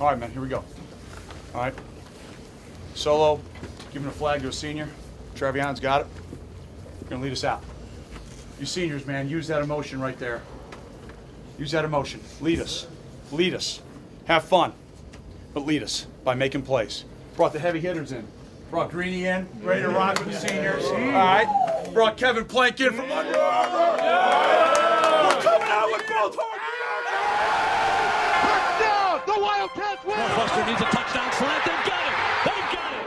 All right, man, here we go. All right. Solo, giving a flag to a senior. Travion's got it. You're going to lead us out. You seniors, man, use that emotion right there. Use that emotion. Lead us. Lead us. Have fun. But lead us by making plays. Brought the heavy hitters in. Brought Greeny in, ready to rock with the seniors. All right. Brought Kevin Plank in from Under Armour. We're coming out with both Touchdown! The Wildcats win! Northwestern needs a touchdown slant. They've got it! They've got it!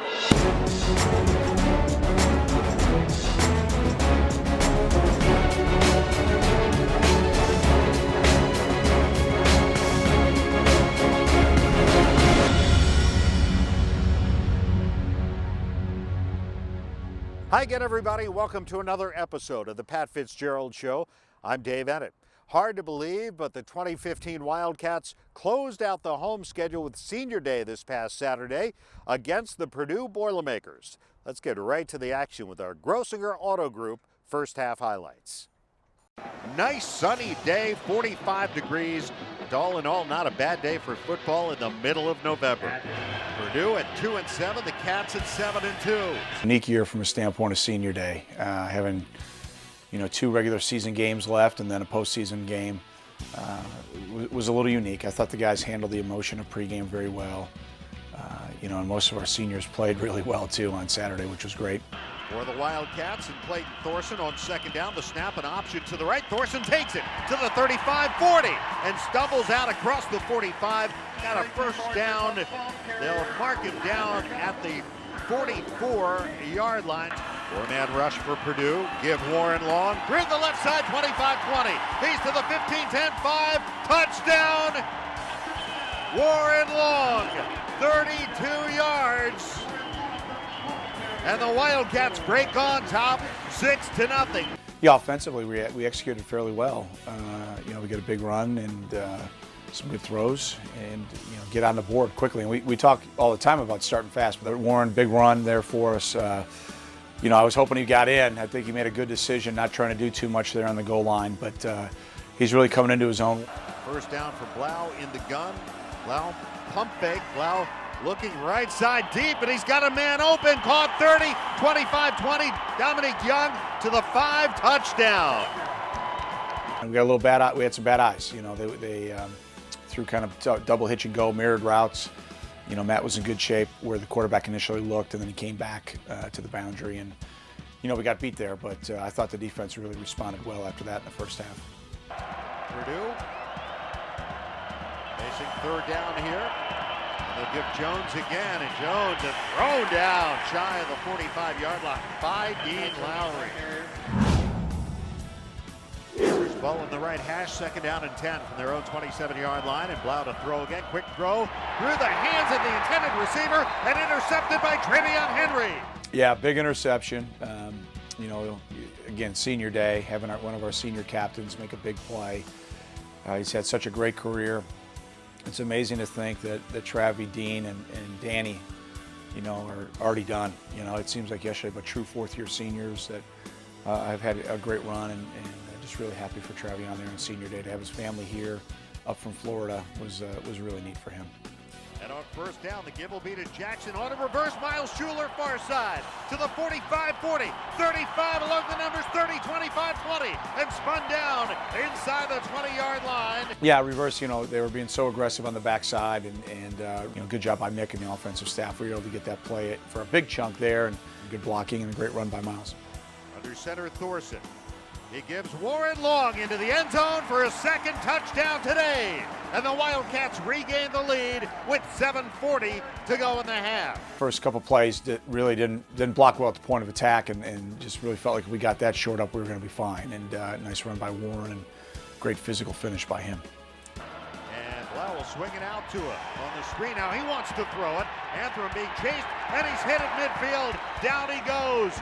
Hi again, everybody. Welcome to another episode of the Pat Fitzgerald Show. I'm Dave Ennett. Hard to believe, but the 2015 Wildcats closed out the home schedule with Senior Day this past Saturday against the Purdue Boilermakers. Let's get right to the action with our Grossinger Auto Group first half highlights. Nice sunny day, 45 degrees. All in all, not a bad day for football in the middle of November. Purdue at 2-7, the Cats at 7-2. Unique year from a standpoint of Senior Day, having two regular season games left and then a postseason game was a little unique. I thought the guys handled the emotion of pregame very well. And most of our seniors played really well too on Saturday, which was great. For the Wildcats and Clayton Thorson on second down, the snap and option to the right. Thorson takes it to the 35-40 and stumbles out across the 45. Got a first down. They'll mark him down at the 44-yard line. Four-man rush for Purdue. Give Warren long through the left side, 25-20. He's to the 15-10-5. Touchdown! Warren Long, 32 yards. And the Wildcats break on top, 6-0. Yeah, offensively we executed fairly well. We get a big run and some good throws, and get on the board quickly. And we talk all the time about starting fast, but Warren, big run there for us. I was hoping he got in. I think he made a good decision, not trying to do too much there on the goal line, but he's really coming into his own. First down for Blau in the gun. Blau pump fake. Blau looking right side deep, and he's got a man open. Caught 30, 25-20. Dominic Young to the 5, touchdown. And we got a little bad eye. We had some bad eyes. They threw kind of double hitch and go, mirrored routes. Matt was in good shape where the quarterback initially looked, and then he came back to the boundary, and we got beat there. But I thought the defense really responded well after that in the first half. Purdue facing third down here. They'll give Jones again, and Jones is thrown down shy of the 45-yard line by Dean Lowry. First ball in the right hash, second down and 10 from their own 27-yard line, and Blau to throw again. Quick throw through the hands of the intended receiver and intercepted by Travion Henry. Yeah, big interception. Again, Senior Day, having one of our senior captains make a big play. He's had such a great career. It's amazing to think that Travie, Dean, and Danny, are already done. It seems like yesterday, but true fourth-year seniors that have had a great run, and just really happy for Travie on there on Senior Day. To have his family here up from Florida was really neat for him. And on first down, the give will be to Jackson on a reverse. Miles Schuler, far side, to the 45-40, 35 along the numbers, 30, 25, 20, and spun down inside the 20-yard line. Yeah, reverse, they were being so aggressive on the backside, and good job by Nick and the offensive staff. We were able to get that play for a big chunk there, and good blocking and a great run by Miles. Under center, Thorson. He gives Warren Long into the end zone for his second touchdown today. And the Wildcats regain the lead with 7:40 to go in the half. First couple plays that really didn't block well at the point of attack, and just really felt like if we got that short up, we were going to be fine. And nice run by Warren and great physical finish by him. And Blau will swing it out to him on the screen. Now he wants to throw it. Anthem being chased, and he's hit at midfield. Down he goes.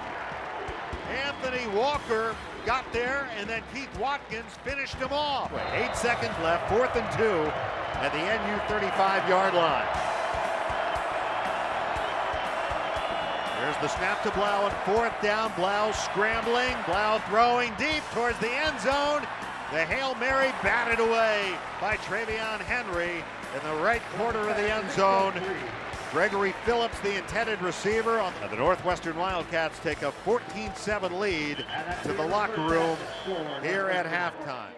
Anthony Walker got there, and then Keith Watkins finished him off. 8 seconds left, 4th and 2 at the NU 35-yard line. There's the snap to Blau on 4th down. Blau scrambling, Blau throwing deep towards the end zone. The Hail Mary batted away by Travion Henry, in the right corner of the end zone. Gregory Phillips, the intended receiver. The Northwestern Wildcats take a 14-7 lead to the locker room here at halftime.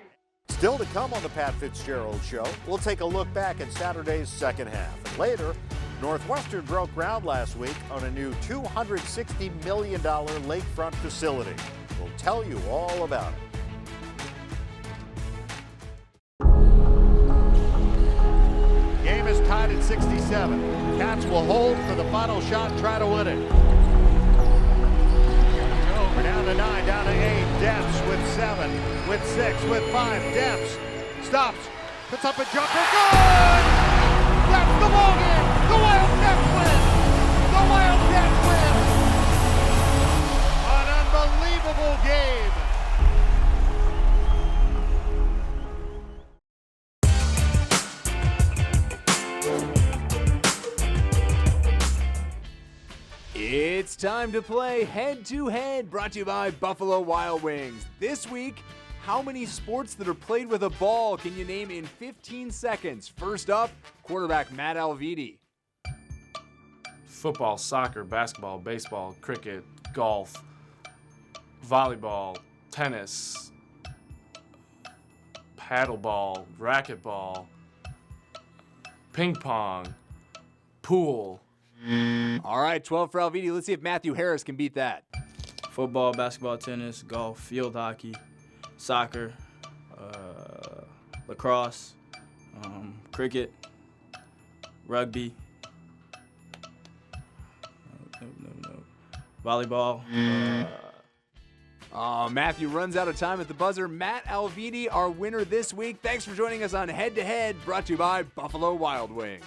Still to come on the Pat Fitzgerald Show, we'll take a look back at Saturday's second half. And later, Northwestern broke ground last week on a new $260 million lakefront facility. We'll tell you all about it. Game is tied at 67. Cats will hold for the final shot and try to win it. We're down to 9, down to 8. Depps with 7, with 6, with 5. Depps stops, puts up a jumper. Good! That's the ball game. The Wildcats win. The Wildcats win. An unbelievable game. It's time to play Head to Head, brought to you by Buffalo Wild Wings. This week, how many sports that are played with a ball can you name in 15 seconds? First up, quarterback Matt Alvidi. Football, soccer, basketball, baseball, cricket, golf, volleyball, tennis, paddleball, racquetball, ping pong, pool. All right, 12 for Alvidi. Let's see if Matthew Harris can beat that. Football, basketball, tennis, golf, field hockey, soccer, lacrosse, cricket, rugby, volleyball. Matthew runs out of time at the buzzer. Matt Alvidi, our winner this week. Thanks for joining us on Head to Head, brought to you by Buffalo Wild Wings.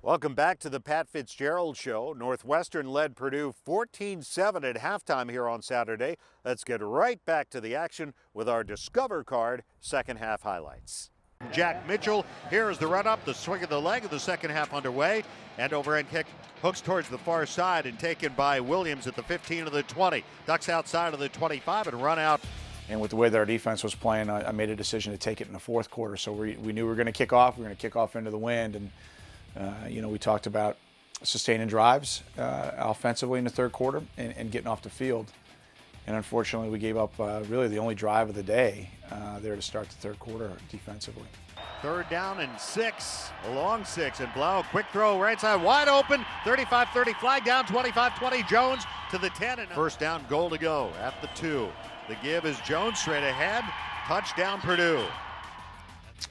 Welcome back to the Pat Fitzgerald Show. Northwestern led Purdue 14-7 at halftime here on Saturday. Let's get right back to the action with our Discover Card second half highlights. Jack Mitchell, here's the run up, the swing of the leg of the second half underway, and overhead kick hooks towards the far side and taken by Williams at the 15 of the 20. Ducks outside of the 25 and run out. And with the way that our defense was playing, I made a decision to take it in the fourth quarter. So we knew we were going to kick off. We were going to kick off into the wind. And we talked about sustaining drives offensively in the third quarter and getting off the field. And unfortunately, we gave up really the only drive of the day there to start the third quarter defensively. Third down and 6, a long 6, and Blau, quick throw right side, wide open, 35-30, flag down, 25-20, Jones to the 10, and first down, goal to go at the 2. The give is Jones straight ahead, touchdown Purdue.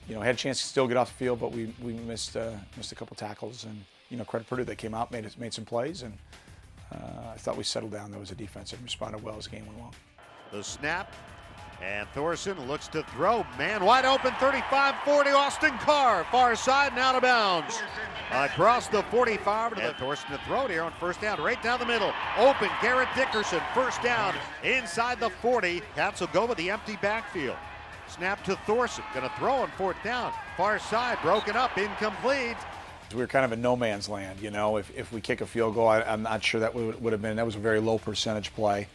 Had a chance to still get off the field, but we missed a couple tackles, and credit Purdue. They came out, made some plays, and I thought we settled down though as a defense and responded well as the game went along. The snap, and Thorson looks to throw, man wide open, 35-40, Austin Carr, far side and out of bounds. Across the 45 to the Thorson to throw it here on first down, right down the middle. Open, Garrett Dickerson, first down inside the 40. Cats will go with the empty backfield. Snap to Thorson, going to throw on fourth down. Far side, broken up, incomplete. We were kind of in no man's land, If we kick a field goal, I'm not sure that would have been. That was a very low percentage play.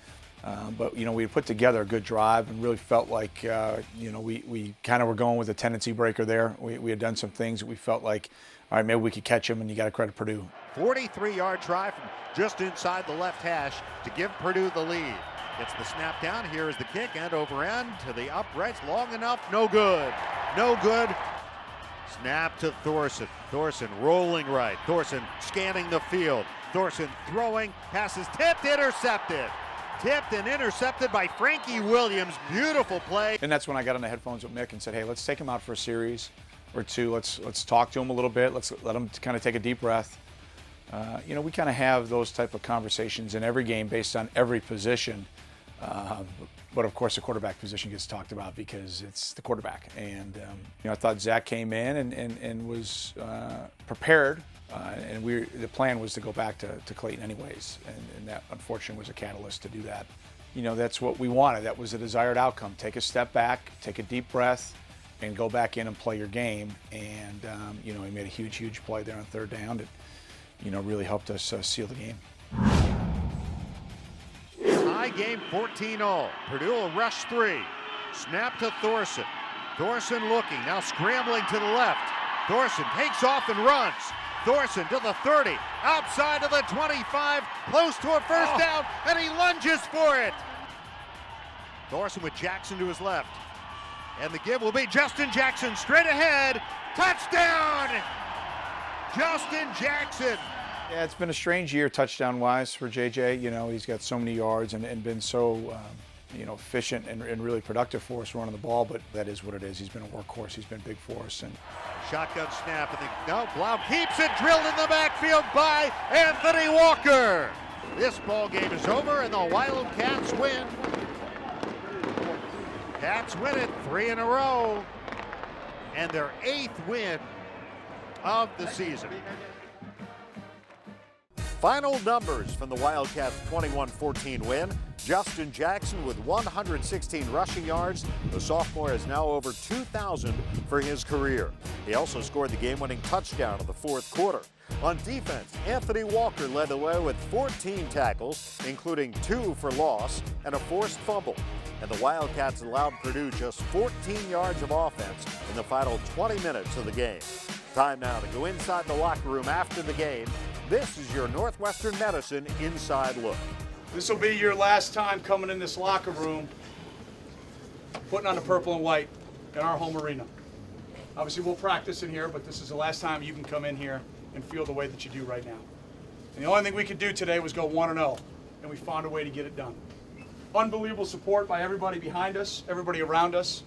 But, we put together a good drive and really felt like, we kind of were going with a tendency breaker there. We had done some things that we felt like, all right, maybe we could catch him, and you got to credit Purdue. 43-yard try from just inside the left hash to give Purdue the lead. Gets the snap down. Here is the kick, end over end to the uprights. Long enough, no good. No good. Snap to Thorson. Thorson rolling right. Thorson scanning the field. Thorson throwing. Passes tipped, intercepted. Tipped and intercepted by Frankie Williams. Beautiful play. And that's when I got on the headphones with Mick and said, hey, let's take him out for a series or two. Let's talk to him a little bit. Let's let him kind of take a deep breath. We kind of have those type of conversations in every game based on every position. But of course, the quarterback position gets talked about because it's the quarterback. And I thought Zach came in and was prepared, and the plan was to go back to Clayton anyways, and that unfortunately was a catalyst to do that. That's what we wanted. That was the desired outcome. Take a step back, take a deep breath, and go back in and play your game. And he made a huge play there on third down that really helped us seal the game. Tie game 14-all. Purdue will rush 3. Snap to Thorson. Thorson looking, now scrambling to the left. Thorson takes off and runs. Thorson to the 30, outside of the 25, close to a first down, and he lunges for it. Thorson with Jackson to his left. And the give will be Justin Jackson straight ahead. Touchdown! Justin Jackson. Yeah, it's been a strange year touchdown-wise for JJ. You know, he's got so many yards and been so, efficient and really productive for us running the ball, but that is what it is. He's been a workhorse. He's been big for us. And Shotgun snap, and Blau keeps it drilled in the backfield by Anthony Walker. This ball game is over, and the Wildcats win. Cats win it 3 in a row, and their 8th win of the season. Final numbers from the Wildcats' 21-14 win. Justin Jackson with 116 rushing yards. The sophomore is now over 2,000 for his career. He also scored the game-winning touchdown in the fourth quarter. On defense, Anthony Walker led the way with 14 tackles, including 2 for loss and a forced fumble. And the Wildcats allowed Purdue just 14 yards of offense in the final 20 minutes of the game. Time now to go inside the locker room after the game. This is your Northwestern Medicine Inside Look. This will be your last time coming in this locker room, putting on the purple and white in our home arena. Obviously, we'll practice in here, but this is the last time you can come in here and feel the way that you do right now. And the only thing we could do today was go 1-0, and we found a way to get it done. Unbelievable support by everybody behind us, everybody around us,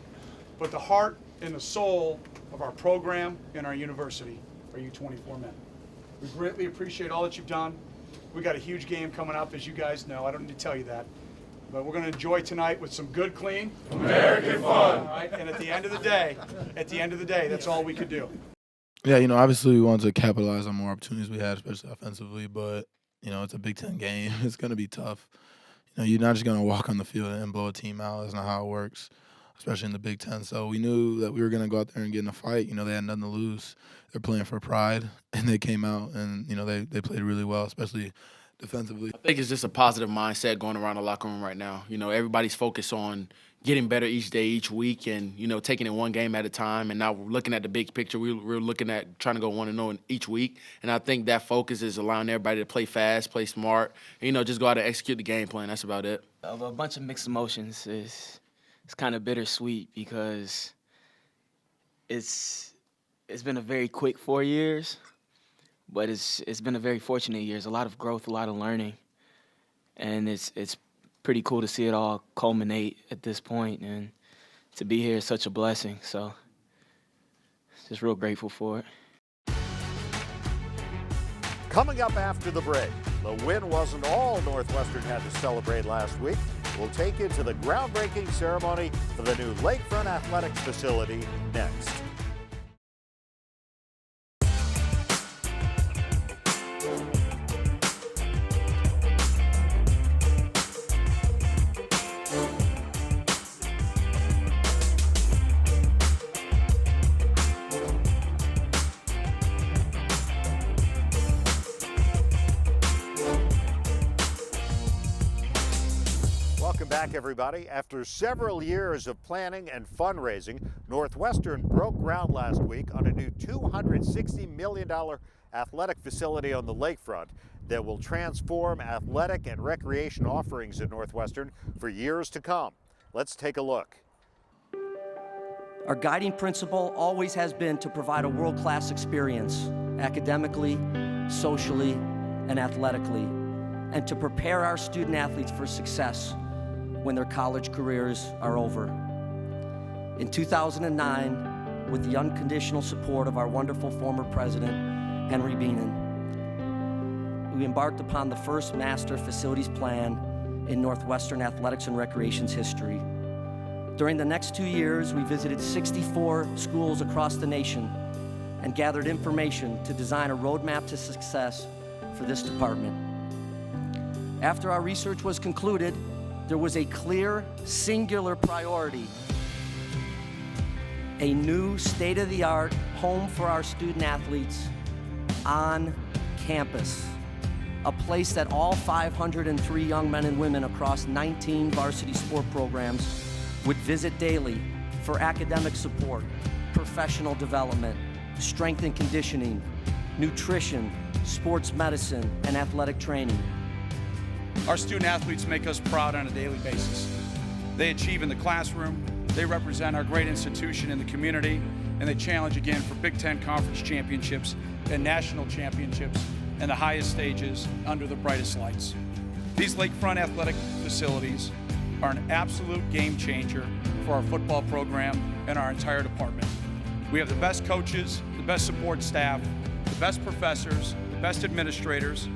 but the heart and the soul of our program and our university are you 24 men. We greatly appreciate all that you've done. We got a huge game coming up, as you guys know. I don't need to tell you that. But we're going to enjoy tonight with some good, clean American fun. All right? And at the end of the day, that's all we could do. Yeah, obviously we wanted to capitalize on more opportunities we had, especially offensively. But, it's a Big Ten game. It's going to be tough. You're not just going to walk on the field and blow a team out. That's not how it works, especially in the Big Ten. So we knew that we were going to go out there and get in a fight. They had nothing to lose. They're playing for pride, and they came out and, they played really well, especially defensively. I think it's just a positive mindset going around the locker room right now. Everybody's focused on getting better each day, each week, and, taking it one game at a time. And now we're looking at the big picture. We're looking at trying to go 1-0 each week. And I think that focus is allowing everybody to play fast, play smart, and, just go out and execute the game plan. That's about it. A bunch of mixed emotions. It's kind of bittersweet because it's been a very quick 4 years, but it's been a very fortunate years. A lot of growth, a lot of learning, and it's pretty cool to see it all culminate at this point, and to be here is such a blessing. So just real grateful for it. Coming up after the break, the win wasn't all Northwestern had to celebrate last week. We'll take you to the groundbreaking ceremony for the new lakefront athletics facility next. Welcome back, everybody. After several years of planning and fundraising, Northwestern broke ground last week on a new $260 million athletic facility on the lakefront that will transform athletic and recreation offerings at Northwestern for years to come. Let's take a look. Our guiding principle always has been to provide a world-class experience, academically, socially, and athletically, and to prepare our student athletes for success when their college careers are over. In 2009, with the unconditional support of our wonderful former president, Henry Beenan, we embarked upon the first master facilities plan in Northwestern athletics and recreation's history. During the next 2 years, we visited 64 schools across the nation and gathered information to design a roadmap to success for this department. After our research was concluded, there was a clear, singular priority: a new state-of-the-art home for our student athletes on campus, a place that all 503 young men and women across 19 varsity sport programs would visit daily for academic support, professional development, strength and conditioning, nutrition, sports medicine, and athletic training. Our student athletes make us proud on a daily basis. They achieve in the classroom, they represent our great institution in the community, and they challenge again for Big Ten Conference championships and national championships and the highest stages under the brightest lights. These lakefront athletic facilities are an absolute game changer for our football program and our entire department. We have the best coaches, the best support staff, the best professors, the best administrators,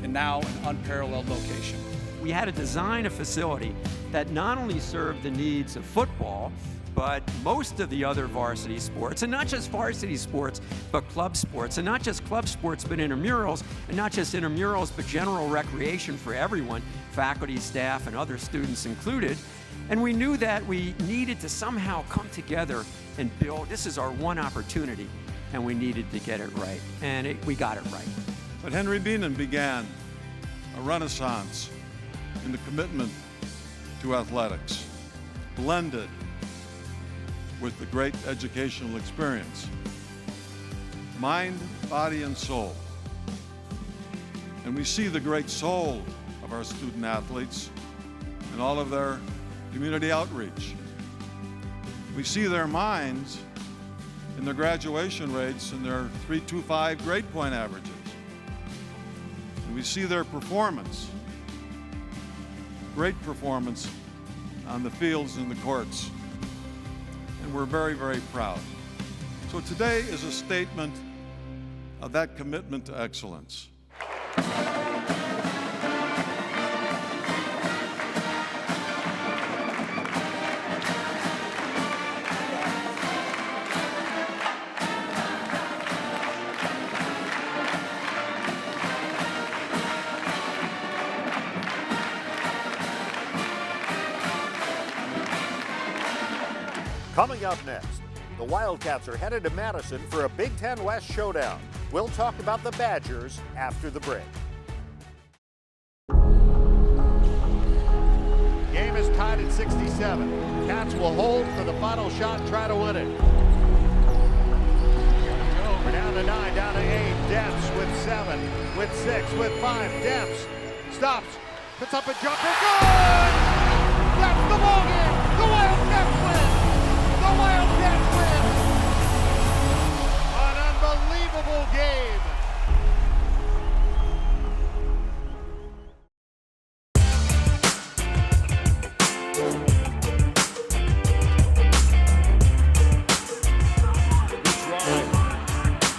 and now an unparalleled location. We had to design a facility that not only served the needs of football, but most of the other varsity sports, and not just varsity sports, but club sports, and not just club sports, but intramurals, and not just intramurals, but general recreation for everyone, faculty, staff, and other students included. And we knew that we needed to somehow come together and build. This is our one opportunity, and we needed to get it right, and we got it right. But Henry Beanan began a renaissance in the commitment to athletics, blended with the great educational experience, mind, body, and soul. And we see the great soul of our student athletes in all of their community outreach. We see their minds in their graduation rates and their 3.25 grade point averages. And we see their performance, great performance on the fields and the courts. And we're very, very proud. So today is a statement of that commitment to excellence. Coming up next, the Wildcats are headed to Madison for a Big Ten West showdown. We'll talk about the Badgers after the break. Game is tied at 67. Cats will hold for the final shot and try to win it. We're down to 9, down to 8. Depps with 7, with 6, with 5. Depps stops, puts up a jumper. Good! That's the ball game. The Wildcats win. The Wildcats win! An unbelievable game! Drive.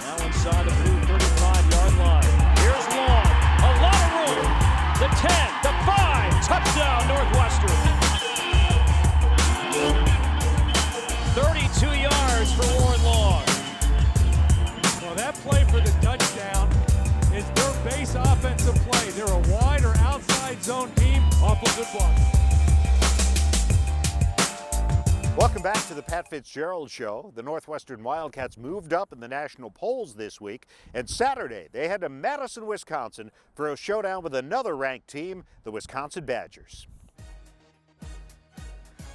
Now inside the blue 35-yard line. Here's Long. A lot of room. The 10, the 5. Touchdown, Northwestern. 32 yards for Warren Long. Well, that play for the touchdown is their base offensive play. They're a wide or outside zone team off a good block. Welcome back to the Pat Fitzgerald Show. The Northwestern Wildcats moved up in the national polls this week, and Saturday they head to Madison, Wisconsin for a showdown with another ranked team, the Wisconsin Badgers.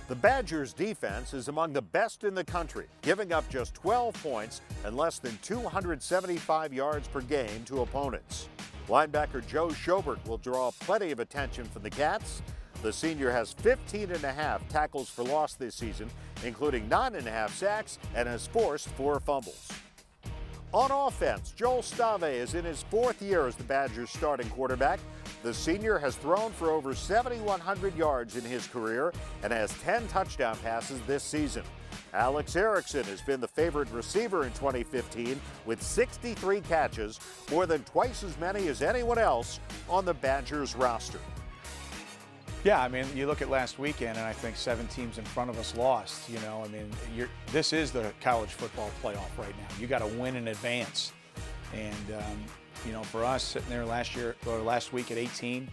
The Badgers' defense is among the best in the country, giving up just 12 points and less than 275 yards per game to opponents. Linebacker Joe Schobert will draw plenty of attention from the Cats. The senior has 15.5 tackles for loss this season, including 9.5 sacks, and has forced 4 fumbles. On offense, Joel Stave is in his 4th year as the Badgers' starting quarterback. The senior has thrown for over 7,100 yards in his career and has 10 touchdown passes this season. Alex Erickson has been the favorite receiver in 2015 with 63 catches, more than twice as many as anyone else on the Badgers roster. Yeah, I mean, you look at last weekend, and I think 7 teams in front of us lost. You know, I mean, this is the college football playoff right now. You got to win in advance, and you know, for us sitting there last week at 18,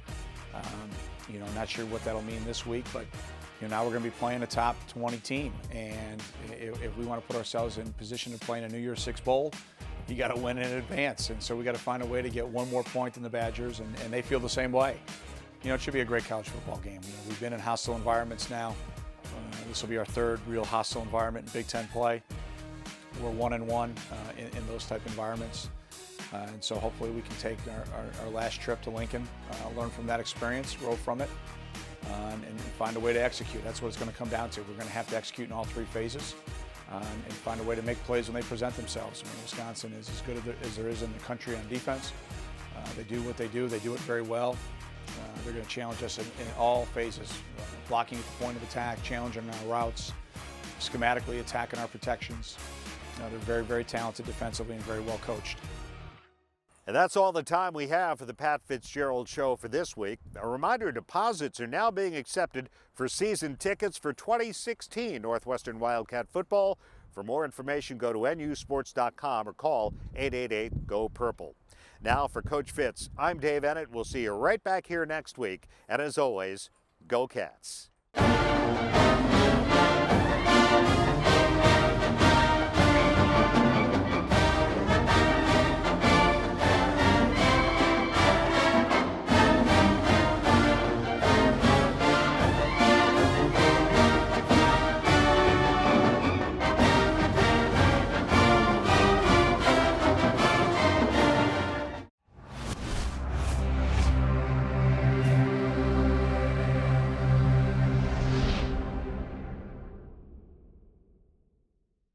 you know, not sure what that'll mean this week, but you know, now we're going to be playing a top 20 team, and if we want to put ourselves in position to play in a New Year's Six Bowl, you got to win in advance, and so we got to find a way to get one more point than the Badgers, and they feel the same way. You know, it should be a great college football game. You know, we've been in hostile environments now. This will be our third real hostile environment in Big Ten play. We're 1-1 in those type environments. And so hopefully we can take our last trip to Lincoln, learn from that experience, grow from it, and find a way to execute. That's what it's going to come down to. We're going to have to execute in all three phases and find a way to make plays when they present themselves. I mean, Wisconsin is as good as there is in the country on defense. They do what they do it very well. They're going to challenge us in all phases, blocking at the point of attack, challenging our routes, schematically attacking our protections. They're very, very talented defensively and very well coached. And that's all the time we have for the Pat Fitzgerald Show for this week. A reminder, deposits are now being accepted for season tickets for 2016 Northwestern Wildcat football. For more information, go to nusports.com or call 888-GO-PURPLE. Now for Coach Fitz, I'm Dave Ennett. We'll see you right back here next week. And as always, go Cats.